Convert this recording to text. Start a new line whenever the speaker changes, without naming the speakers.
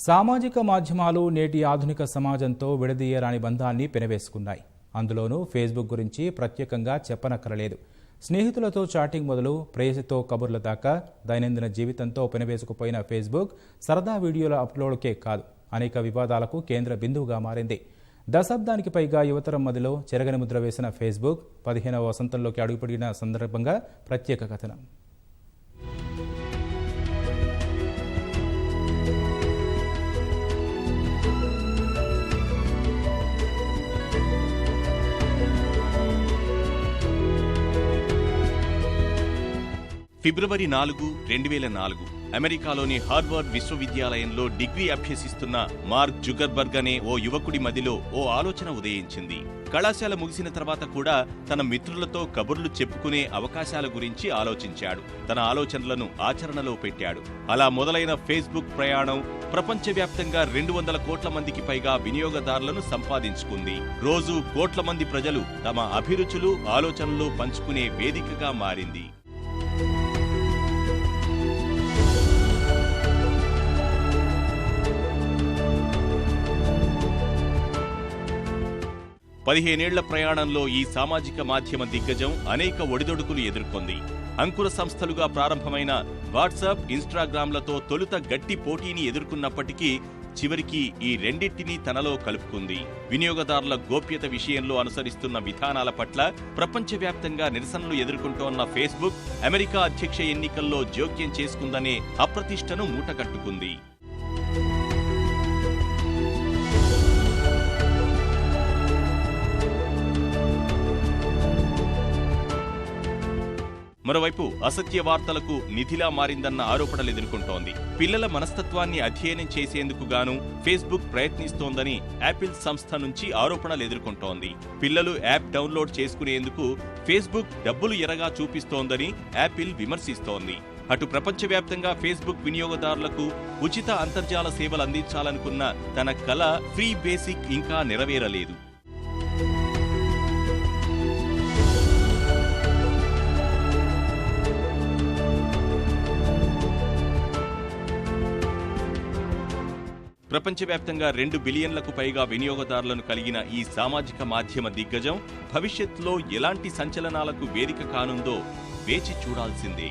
సామాజిక మాధ్యమాలు నేటి ఆధునిక సమాజంతో విడదీయరాని బంధాన్ని పెనవేసుకున్నాయి. అందులోనూ ఫేస్బుక్ గురించి ప్రత్యేకంగా చెప్పనక్కరలేదు. స్నేహితులతో చాటింగ్ మొదలు ప్రేయసితో కబుర్ల దాకా దైనందిన జీవితంతో పెనవేసుకుపోయిన ఫేస్బుక్ సరదా వీడియోల అప్లోడ్కే కాదు, అనేక వివాదాలకు కేంద్ర బిందువుగా మారింది. దశాబ్దానికి పైగా యువతరం మధ్యలో చెరగని ముద్ర వేసిన ఫేస్బుక్ 15వ వసంతంలోకి అడుగుపెట్టిన సందర్భంగా ప్రత్యేక కథనం.
ఫిబ్రవరి 4, 2004 అమెరికాలోని హార్వర్డ్ విశ్వవిద్యాలయంలో డిగ్రీ అభ్యసిస్తున్న మార్క్ జుకర్బర్గ్ అనే ఓ యువకుడి మదిలో ఓ ఆలోచన ఉదయించింది. కళాశాల ముగిసిన తర్వాత కూడా తన మిత్రులతో కబుర్లు చెప్పుకునే అవకాశాల గురించి ఆలోచించాడు. తన ఆలోచనలను ఆచరణలో పెట్టాడు. అలా మొదలైన ఫేస్బుక్ ప్రయాణం ప్రపంచవ్యాప్తంగా 200 కోట్ల మందికి పైగా వినియోగదారులను సంపాదించుకుంది. రోజు కోట్ల మంది ప్రజలు తమ అభిరుచులు, ఆలోచనలు పంచుకునే వేదికగా మారింది. పదిహేనేళ్ల ప్రయాణంలో ఈ సామాజిక మాధ్యమ దిగ్గజం అనేక ఒడిదొడుకులు ఎదుర్కొంది. అంకుర సంస్థలుగా ప్రారంభమైన వాట్సాప్, ఇన్స్టాగ్రామ్లతో తొలుత గట్టి పోటీని ఎదుర్కొన్నప్పటికీ చివరికి ఈ రెండింటినీ తనలో కలుపుకుంది. వినియోగదారుల గోప్యత విషయంలో అనుసరిస్తున్న విధానాల పట్ల ప్రపంచవ్యాప్తంగా నిరసనలు ఎదుర్కొంటోన్న ఫేస్బుక్ అమెరికా అధ్యక్ష ఎన్నికల్లో జోక్యం చేసుకుందనే అప్రతిష్టను మూటకట్టుకుంది. మరోవైపు అసత్య వార్తలకు నిధిలా మారిందన్న ఆరోపణలు ఎదుర్కొంటోంది. పిల్లల మనస్తత్వాన్ని అధ్యయనం చేసేందుకు గాను ఫేస్బుక్ ప్రయత్నిస్తోందని యాపిల్ సంస్థ నుంచి ఆరోపణలు ఎదుర్కొంటోంది. పిల్లలు యాప్ డౌన్లోడ్ చేసుకునేందుకు ఫేస్బుక్ డబ్బులు ఎరగా చూపిస్తోందని యాపిల్ విమర్శిస్తోంది. అటు ప్రపంచవ్యాప్తంగా ఫేస్బుక్ వినియోగదారులకు ఉచిత అంతర్జాల సేవలు అందించాలనుకున్న తన కల ఫ్రీ బేసిక్ ఇంకా నెరవేరలేదు. ప్రపంచవ్యాప్తంగా 2 బిలియన్లకు పైగా వినియోగదారులను కలిగిన ఈ సామాజిక మాధ్యమ దిగ్గజం భవిష్యత్తులో ఎలాంటి సంచలనాలకు వేదిక కానుందో వేచి చూడాల్సిందే.